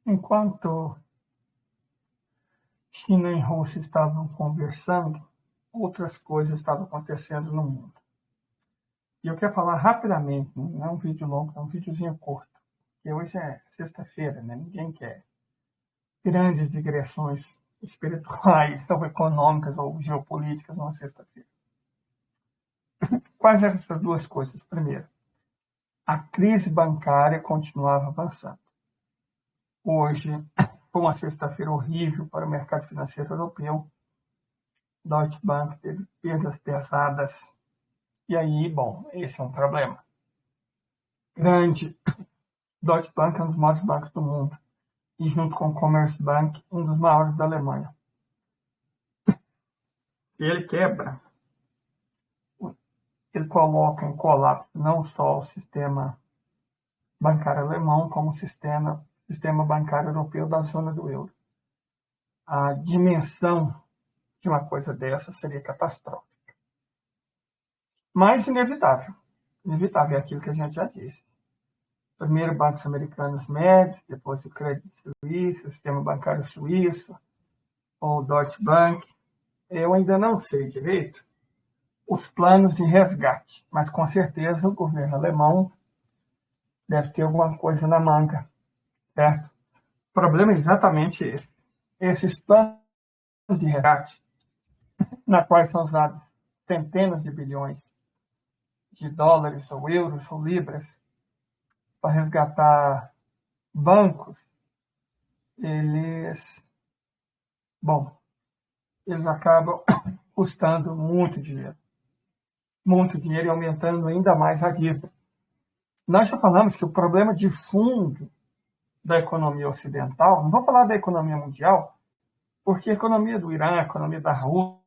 Enquanto China e Rússia estavam conversando, outras coisas estavam acontecendo no mundo. E eu quero falar rapidamente, não é um vídeo longo, é um videozinho curto, porque hoje é sexta-feira, né? Ninguém quer grandes digressões espirituais ou econômicas ou geopolíticas numa sexta-feira. Quais eram essas duas coisas? Primeiro, a crise bancária continuava avançando. Hoje foi uma sexta-feira horrível para o mercado financeiro europeu. Deutsche Bank teve perdas pesadas. E aí, bom, esse é um problema grande. Deutsche Bank é um dos maiores bancos do mundo. E junto com o Commerzbank, um dos maiores da Alemanha. Ele quebra, ele coloca em colapso não só o sistema bancário alemão, como o sistema bancário europeu da zona do euro. A dimensão de uma coisa dessa seria catastrófica. Mas inevitável. Inevitável é aquilo que a gente já disse. Primeiro, bancos americanos médios, depois o Crédito Suíço, o sistema bancário suíço, ou o Deutsche Bank. Eu ainda não sei direito os planos de resgate, mas com certeza o governo alemão deve ter alguma coisa na manga, certo? O problema é exatamente esse. Esses planos de resgate, na quais são usados centenas de bilhões de dólares, ou euros, ou libras, para resgatar bancos, eles acabam custando muito dinheiro e aumentando ainda mais a dívida. Nós já falamos que o problema de fundo da economia ocidental, não vou falar da economia mundial, porque a economia do Irã, a economia da Rússia,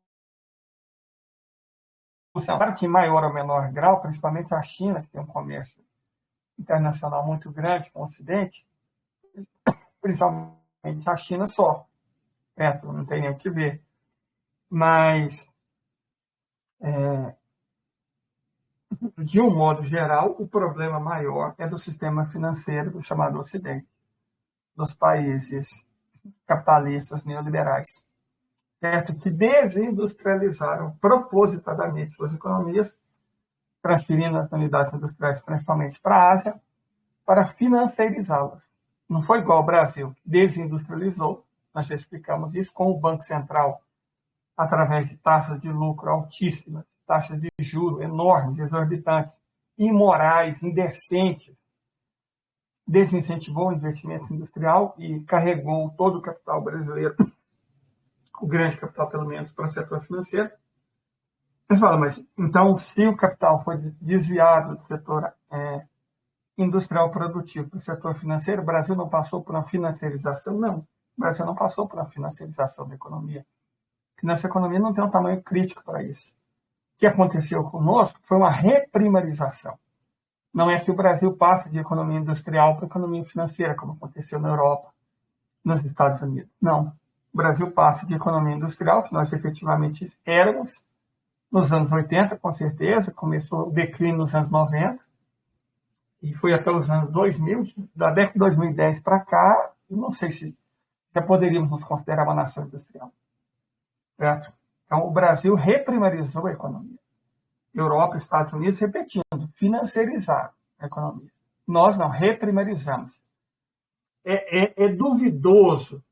claro que em maior ou menor grau, principalmente a China, que tem um comércio internacional muito grande com o Ocidente, principalmente a China só, certo? Não tem nem o que ver. Mas, de um modo geral, o problema maior é do sistema financeiro do chamado Ocidente, dos países capitalistas neoliberais, certo? Que desindustrializaram propositadamente suas economias, transferindo as unidades industriais principalmente para a Ásia, para financiarizá-las. Não foi igual ao Brasil, que desindustrializou, nós já explicamos isso, com o Banco Central, através de taxas de lucro altíssimas, taxas de juros enormes, exorbitantes, imorais, indecentes, desincentivou o investimento industrial e carregou todo o capital brasileiro, o grande capital pelo menos, para o setor financeiro. Você fala, mas então se o capital foi desviado do setor industrial produtivo para o setor financeiro, o Brasil não passou por uma financiarização? Não, o Brasil não passou por uma financiarização da economia. Porque nossa economia não tem um tamanho crítico para isso. O que aconteceu conosco foi uma reprimarização. Não é que o Brasil passe de economia industrial para economia financeira, como aconteceu na Europa, nos Estados Unidos. Não. O Brasil passa de economia industrial, que nós efetivamente éramos, nos anos 80, com certeza, começou o declínio nos anos 90, e foi até os anos 2000, da década de 2010 para cá, eu não sei se já poderíamos nos considerar uma nação industrial. Certo? Então, o Brasil reprimarizou a economia. Europa e Estados Unidos, repetindo, financiarizaram a economia. Nós não, reprimarizamos. É duvidoso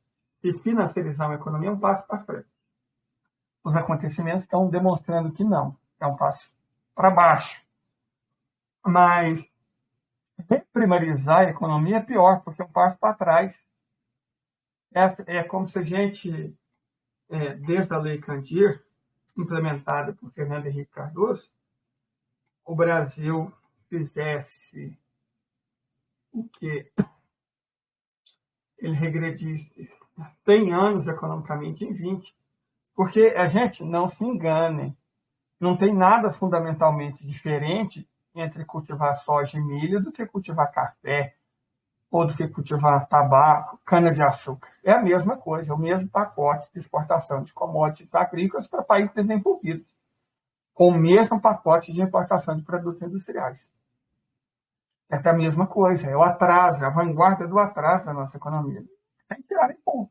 que financiarizar uma economia é um passo para frente. Os acontecimentos estão demonstrando que não, é um passo para baixo. Mas reprimarizar a economia é pior, porque é um passo para trás. É como se a gente, desde a Lei Candir, implementada por Fernando Henrique Cardoso, o Brasil fizesse o que ele regredisse 100 anos economicamente em 20. Porque a gente não se engane, não tem nada fundamentalmente diferente entre cultivar soja e milho do que cultivar café, ou do que cultivar tabaco, cana-de-açúcar. É a mesma coisa, é o mesmo pacote de exportação de commodities agrícolas para países desenvolvidos, com o mesmo pacote de importação de produtos industriais. É a mesma coisa, é o atraso, é a vanguarda do atraso da nossa economia. sem tirar nem pôr.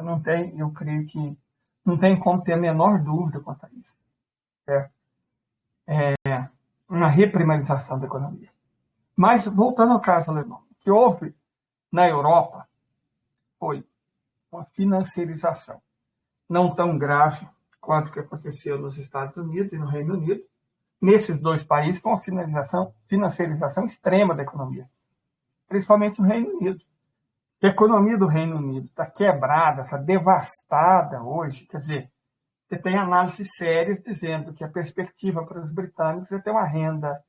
Não tem, eu creio que não tem como ter a menor dúvida quanto a isso. Certo? Uma reprimarização da economia. Mas, voltando ao caso alemão, o que houve na Europa foi uma financiarização, não tão grave quanto o que aconteceu nos Estados Unidos e no Reino Unido, nesses dois países, com a financiarização extrema da economia, principalmente no Reino Unido. A economia do Reino Unido está quebrada, está devastada hoje. Quer dizer, você tem análises sérias dizendo que a perspectiva para os britânicos é ter uma renda.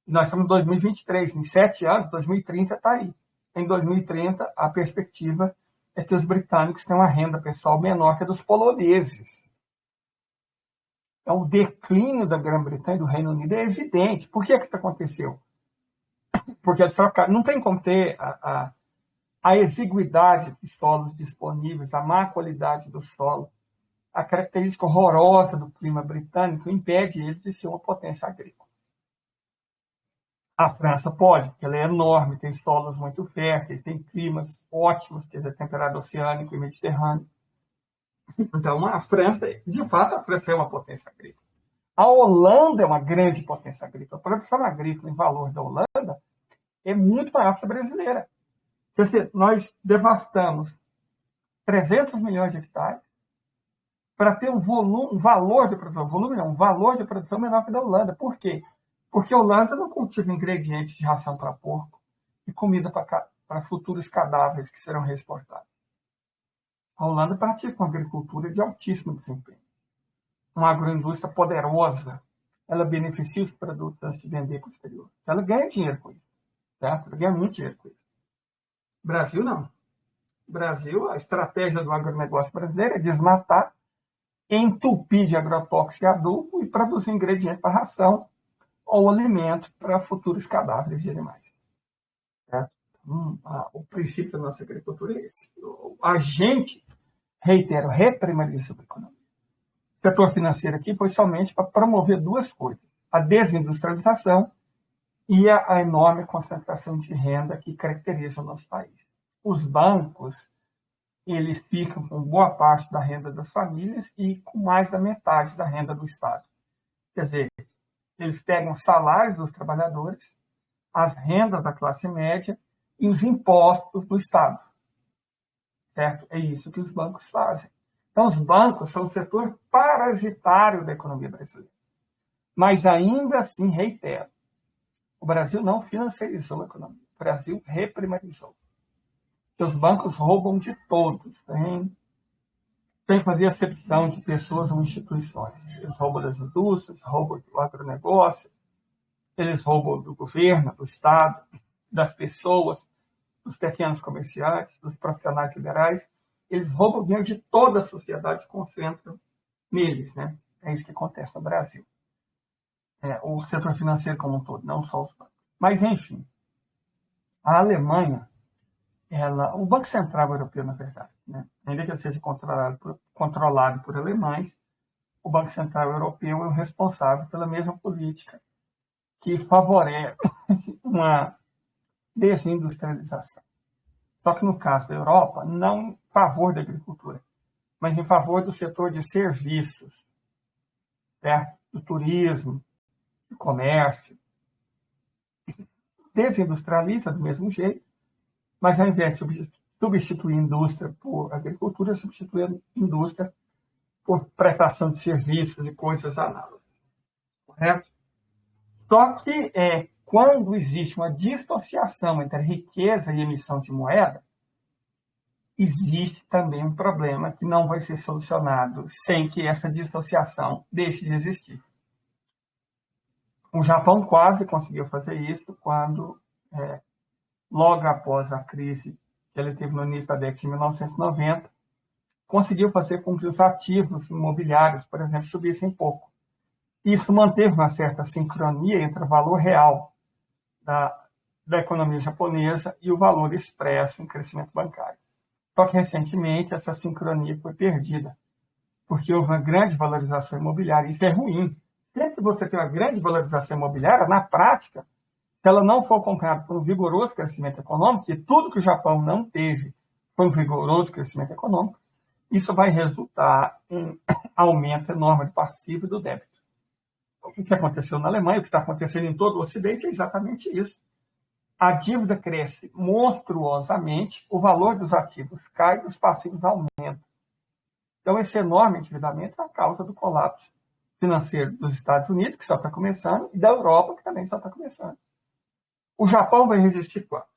Nós estamos em 2023, em 7 anos, 2030 está aí. Em 2030, a perspectiva é que os britânicos tenham uma renda pessoal menor que a dos poloneses. Então, o declínio da Grã-Bretanha e do Reino Unido é evidente. Por que isso aconteceu? Porque eles trocaram. Não tem como ter a exiguidade dos solos disponíveis, a má qualidade do solo, a característica horrorosa do clima britânico impede eles de ser uma potência agrícola. A França pode, porque ela é enorme, tem solos muito férteis, tem climas ótimos, quer dizer, temperado oceânico e mediterrâneo. Então, a França, de fato, a França é uma potência agrícola. A Holanda é uma grande potência agrícola. A produção agrícola em valor da Holanda é muito maior que a brasileira. Quer dizer, nós devastamos 300 milhões de hectares para ter um valor de produção menor que a da Holanda. Por quê? Porque a Holanda não cultiva ingredientes de ração para porco e comida para futuros cadáveres que serão reexportados. A Holanda pratica uma agricultura de altíssimo desempenho. Uma agroindústria poderosa. Ela beneficia os produtos antes de vender para o exterior. Ela ganha dinheiro com isso. Certo? Ela ganha muito dinheiro com isso. Brasil, não. Brasil, a estratégia do agronegócio brasileiro é desmatar, entupir de agrotóxico e adubo e produzir ingredientes para ração ou alimento para futuros cadáveres de animais. Certo? O princípio da nossa agricultura é esse. A gente, reitero, reprimariza a economia. O setor financeiro aqui foi somente para promover duas coisas: a desindustrialização e a enorme concentração de renda que caracteriza o nosso país. Os bancos, eles ficam com boa parte da renda das famílias e com mais da metade da renda do Estado. Quer dizer, eles pegam os salários dos trabalhadores, as rendas da classe média e os impostos do Estado. Certo? É isso que os bancos fazem. Então, os bancos são o setor parasitário da economia brasileira. Mas ainda assim, reitero, o Brasil não financiarizou a economia. O Brasil reprimarizou. Porque os bancos roubam de todos. Tem que fazer acepção de pessoas ou instituições. Eles roubam das indústrias, roubam do agronegócio, eles roubam do governo, do Estado, das pessoas, dos pequenos comerciantes, dos profissionais liberais. Eles roubam o dinheiro de toda a sociedade e concentram neles. Né? É isso que acontece no Brasil. O setor financeiro como um todo, não só os bancos. Mas, enfim, a Alemanha, o Banco Central Europeu, na verdade, né? Ainda que ele seja controlado por alemães, o Banco Central Europeu é o responsável pela mesma política que favorece uma desindustrialização. Só que no caso da Europa, não em favor da agricultura, mas em favor do setor de serviços, certo? Do turismo, do comércio. Desindustrializa do mesmo jeito, mas ao invés de substituir indústria por agricultura, substitui a indústria por prestação de serviços e coisas análogas. Correto? Só que quando existe uma dissociação entre riqueza e emissão de moeda, existe também um problema que não vai ser solucionado sem que essa dissociação deixe de existir. O Japão quase conseguiu fazer isso quando, logo após a crise que ele teve no início da década de 1990, conseguiu fazer com que os ativos imobiliários, por exemplo, subissem pouco. Isso manteve uma certa sincronia entre o valor real da economia japonesa e o valor expresso em crescimento bancário. Só que, recentemente, essa sincronia foi perdida, porque houve uma grande valorização imobiliária. Isso é ruim. Sempre que você tem uma grande valorização imobiliária, na prática, se ela não for acompanhada por um vigoroso crescimento econômico, e tudo que o Japão não teve foi um vigoroso crescimento econômico, isso vai resultar em aumento enorme do passivo e do débito. O que aconteceu na Alemanha, o que está acontecendo em todo o Ocidente é exatamente isso. A dívida cresce monstruosamente, o valor dos ativos cai e os passivos aumentam. Então, esse enorme endividamento é a causa do colapso financeiro dos Estados Unidos, que só está começando, e da Europa, que também só está começando. O Japão vai resistir quanto?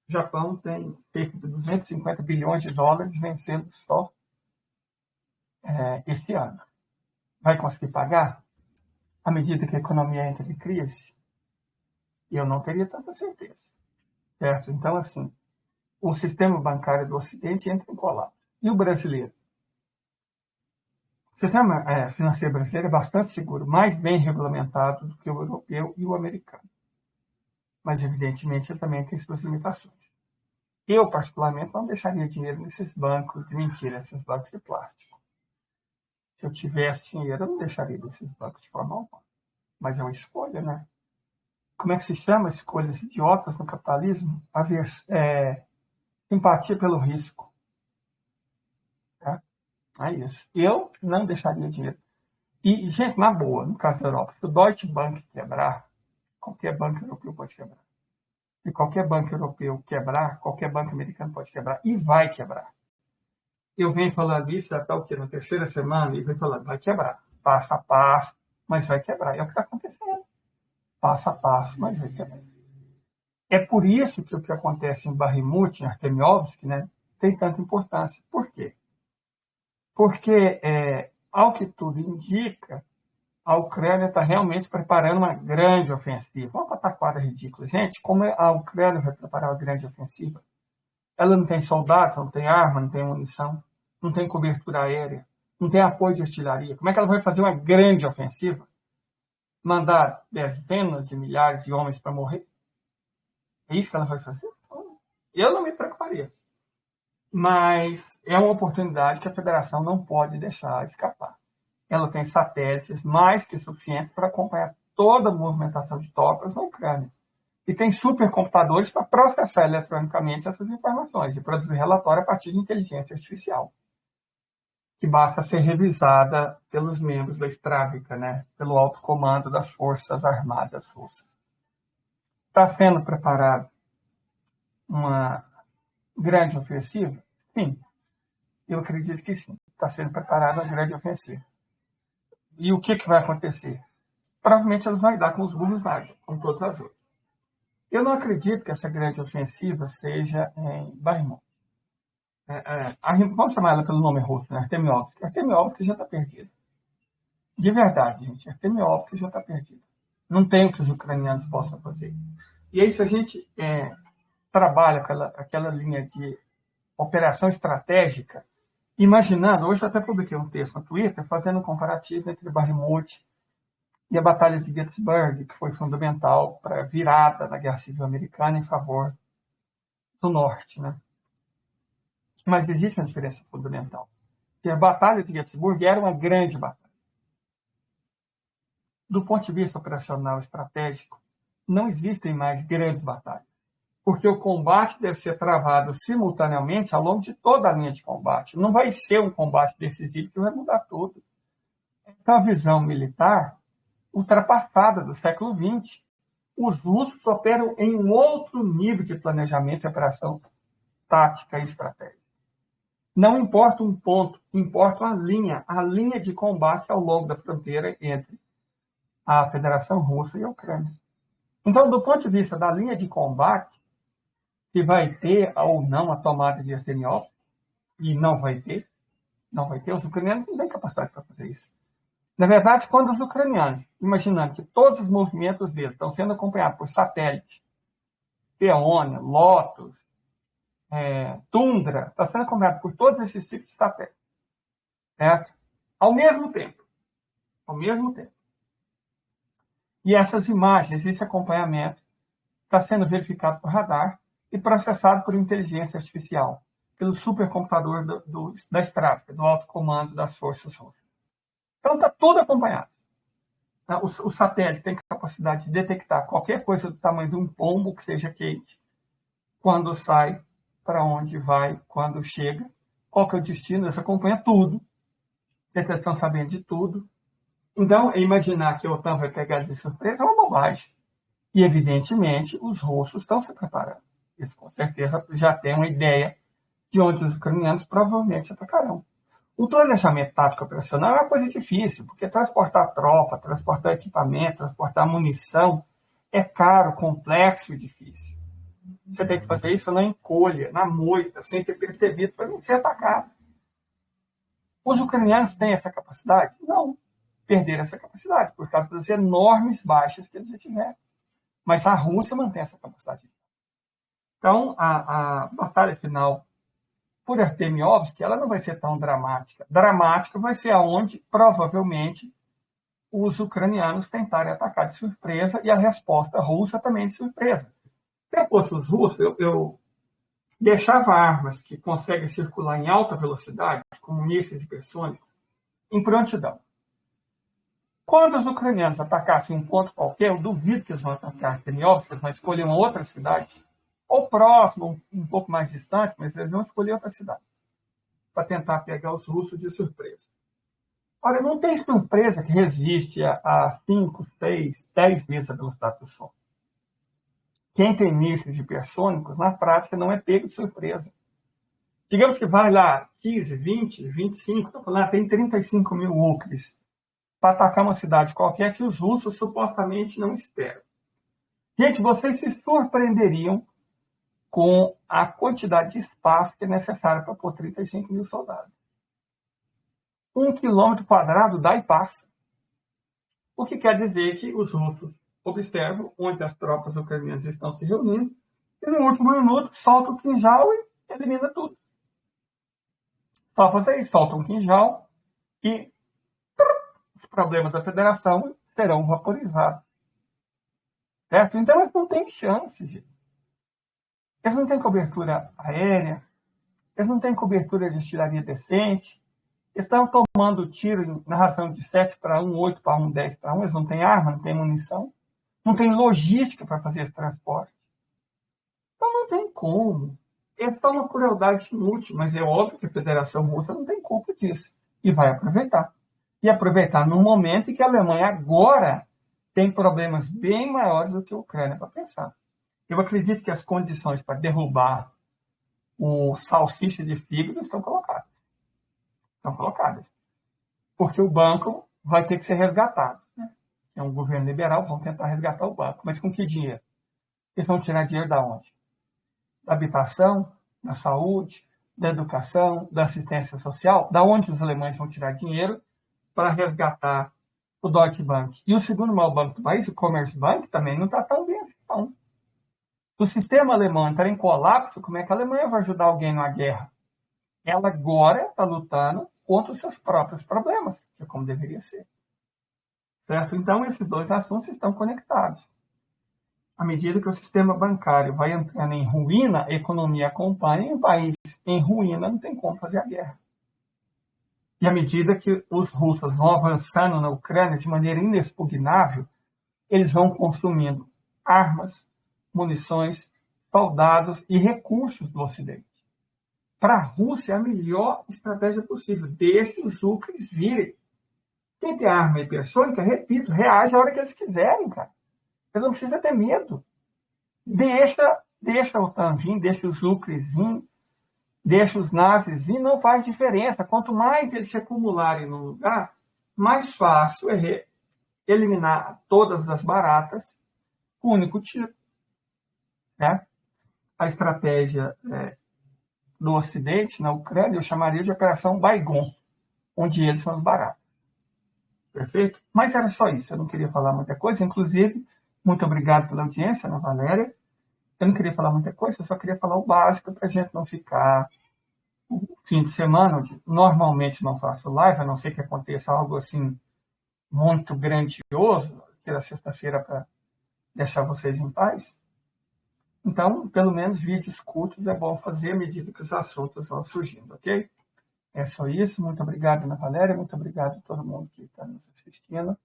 O Japão tem cerca de 250 bilhões de dólares vencendo só esse ano. Vai conseguir pagar à medida que a economia entra em crise? Eu não teria tanta certeza. Certo? Então, assim, o sistema bancário do Ocidente entra em colapso. E o brasileiro? O sistema financeiro brasileiro é bastante seguro, mais bem regulamentado do que o europeu e o americano. Mas, evidentemente, ele também tem suas limitações. Eu, particularmente, não deixaria dinheiro nesses bancos de mentira, esses bancos de plástico. Se eu tivesse dinheiro, eu não deixaria nesses bancos de forma alguma. Mas é uma escolha, né? Como é que se chama? Escolhas idiotas no capitalismo? Simpatia pelo risco. Tá? É isso. Eu não deixaria dinheiro. E, gente, na boa, no caso da Europa, se o Deutsche Bank quebrar, qualquer banco europeu pode quebrar. Se qualquer banco europeu quebrar, qualquer banco americano pode quebrar. E vai quebrar. Eu venho falando isso até o quê? Na terceira semana, e venho falando, vai quebrar. Passo a passo, mas vai quebrar. É o que está acontecendo. Passo a passo, mas vai quebrar. É por isso que o que acontece em Bakhmut, em Artemiovsk, né, tem tanta importância. Por quê? Porque, ao que tudo indica, a Ucrânia está realmente preparando uma grande ofensiva. Uma pataquada ridícula. Gente, como a Ucrânia vai preparar uma grande ofensiva? Ela não tem soldados, não tem arma, não tem munição, não tem cobertura aérea, não tem apoio de artilharia. Como é que ela vai fazer uma grande ofensiva? Mandar dezenas de milhares de homens para morrer? É isso que ela vai fazer? Eu não me preocuparia. Mas é uma oportunidade que a federação não pode deixar escapar. Ela tem satélites mais que suficientes para acompanhar toda a movimentação de tropas na Ucrânia. E tem supercomputadores para processar eletronicamente essas informações e produzir relatório a partir de inteligência artificial, que basta ser revisada pelos membros da Stravika, né? Pelo alto comando das Forças Armadas Russas. Está sendo preparada uma grande ofensiva? Sim, eu acredito que sim. Está sendo preparada uma grande ofensiva. E o que vai acontecer? Provavelmente ela vai dar com os burros na água, como todas as outras. Eu não acredito que essa grande ofensiva seja em Bakhmut. Vamos chamar ela pelo nome russo, né? Artemiovsk. Artemiovsk já está perdida. De verdade, gente. Artemiovsk já está perdida. Não tem o que os ucranianos possam fazer. E aí, se a gente trabalha aquela linha de operação estratégica, imaginando, hoje eu até publiquei um texto no Twitter fazendo um comparativo entre Bakhmut e a Batalha de Gettysburg, que foi fundamental para a virada da Guerra Civil Americana em favor do Norte, né? Mas existe uma diferença fundamental. Que a Batalha de Gettysburg era uma grande batalha. Do ponto de vista operacional estratégico, não existem mais grandes batalhas, porque o combate deve ser travado simultaneamente ao longo de toda a linha de combate. Não vai ser um combate decisivo que vai mudar tudo. Essa é uma visão militar ultrapassada do século XX. Os russos operam em um outro nível de planejamento e operação tática e estratégica. Não importa um ponto, importa a linha de combate ao longo da fronteira entre a Federação Russa e a Ucrânia. Então, do ponto de vista da linha de combate, se vai ter ou não a tomada de Artemiovsk, e não vai ter, os ucranianos não têm capacidade para fazer isso. Na verdade, quando os ucranianos, imaginando que todos os movimentos deles estão sendo acompanhados por satélite, Peônia, Lotus, Tundra, está sendo acompanhado por todos esses tipos de satélites, certo? Ao mesmo tempo. E essas imagens, esse acompanhamento, está sendo verificado por radar e processado por inteligência artificial, pelo supercomputador da Stravika, do alto comando das forças russas. Então, está tudo acompanhado. Os satélites têm capacidade de detectar qualquer coisa do tamanho de um pombo que seja quente, quando sai para onde vai, quando chega, qual que é o destino, eles acompanham tudo, eles estão sabendo de tudo. Então, imaginar que a OTAN vai pegar de surpresa é uma bobagem. E, evidentemente, os russos estão se preparando. Eles, com certeza, já têm uma ideia de onde os ucranianos provavelmente atacarão. O planejamento tático operacional é uma coisa difícil, porque transportar tropa, transportar equipamento, transportar munição é caro, complexo e difícil. Você tem que fazer isso na encolha, na moita, sem ser percebido, para não ser atacado. Os ucranianos têm essa capacidade? Não. Perderam essa capacidade, por causa das enormes baixas que eles já tiveram. Mas a Rússia mantém essa capacidade. Então, a batalha final por Artemiovsk, ela não vai ser tão dramática. Dramática vai ser aonde, provavelmente, os ucranianos tentarem atacar de surpresa e a resposta russa também de surpresa. Se eu fosse os russos, eu deixava armas que conseguem circular em alta velocidade, como mísseis hipersônicos, em prontidão. Quando os ucranianos atacassem um ponto qualquer, eu duvido que eles vão atacar Artemiovsk, eles vão escolher uma outra cidade, ou próximo, um pouco mais distante, mas eles vão escolher outra cidade, para tentar pegar os russos de surpresa. Olha, não tem surpresa que resiste a 5, 6, 10 vezes a velocidade do som. Quem tem mísseis hipersônicos, na prática, não é pego de surpresa. Digamos que vai lá 15, 20, 25, estou falando, tem 35 mil ucres para atacar uma cidade qualquer que os russos supostamente não esperam. Gente, vocês se surpreenderiam com a quantidade de espaço que é necessário para pôr 35 mil soldados. 1 quilômetro quadrado dá e passa. O que quer dizer que os russos observam onde as tropas ucranianas estão se reunindo e no último minuto solta o quinjal e elimina tudo. Só fazer isso, solta um quinjal e os problemas da federação serão vaporizados. Certo? Então eles não têm chance, gente. Eles não têm cobertura aérea, eles não têm cobertura de artilharia decente, eles estão tomando tiro na razão de 7-1, 8-1, 10-1, eles não têm arma, não têm munição, não têm logística para fazer esse transporte. Então não tem como. É só uma crueldade inútil, mas é óbvio que a Federação Russa não tem culpa disso. E vai aproveitar. E aproveitar num momento em que a Alemanha agora tem problemas bem maiores do que a Ucrânia para pensar. Eu acredito que as condições para derrubar o salsicha de fígado estão colocadas. Estão colocadas. Porque o banco vai ter que ser resgatado. Né? É um governo liberal, vão tentar resgatar o banco. Mas com que dinheiro? Eles vão tirar dinheiro da onde? Da habitação, da saúde, da educação, da assistência social? Da onde os alemães vão tirar dinheiro para resgatar o Deutsche Bank? E o segundo maior banco do país, o Commerzbank, também não está tão bem assim, não. Se o sistema alemão entrar em colapso, como é que a Alemanha vai ajudar alguém numa guerra? Ela agora está lutando contra os seus próprios problemas, que é como deveria ser. Certo? Então, esses dois assuntos estão conectados. À medida que o sistema bancário vai entrando em ruína, a economia acompanha, e um país em ruína não tem como fazer a guerra. E à medida que os russos vão avançando na Ucrânia de maneira inexpugnável, eles vão consumindo armas, munições, soldados e recursos do Ocidente. Para a Rússia, é a melhor estratégia possível. Deixe os ucranianos virem. Quem tem arma hipersônica, repito, reage a hora que eles quiserem, cara. Eles não precisam ter medo. Deixa a OTAN vir, deixa os ucranianos vir, deixa os nazis vir, não faz diferença. Quanto mais eles se acumularem no lugar, mais fácil é eliminar todas as baratas com um único tiro. Né? A estratégia do Ocidente, na Ucrânia, eu chamaria de Operação Baigon, onde eles são os baratos. Perfeito? Mas era só isso, eu não queria falar muita coisa. Inclusive, muito obrigado pela audiência, Ana Valéria. Eu não queria falar muita coisa, eu só queria falar o básico para a gente não ficar o fim de semana, onde normalmente não faço live, a não ser que aconteça algo assim muito grandioso, pela sexta-feira para deixar vocês em paz. Então, pelo menos vídeos curtos é bom fazer à medida que os assuntos vão surgindo, ok? É só isso. Muito obrigado, Ana Valéria. Muito obrigado a todo mundo que está nos assistindo.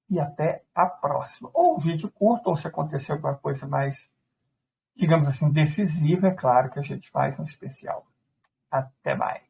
E até a próxima. Ou um vídeo curto, ou se acontecer alguma coisa mais digamos assim, decisiva, é claro que a gente faz um especial. Até mais.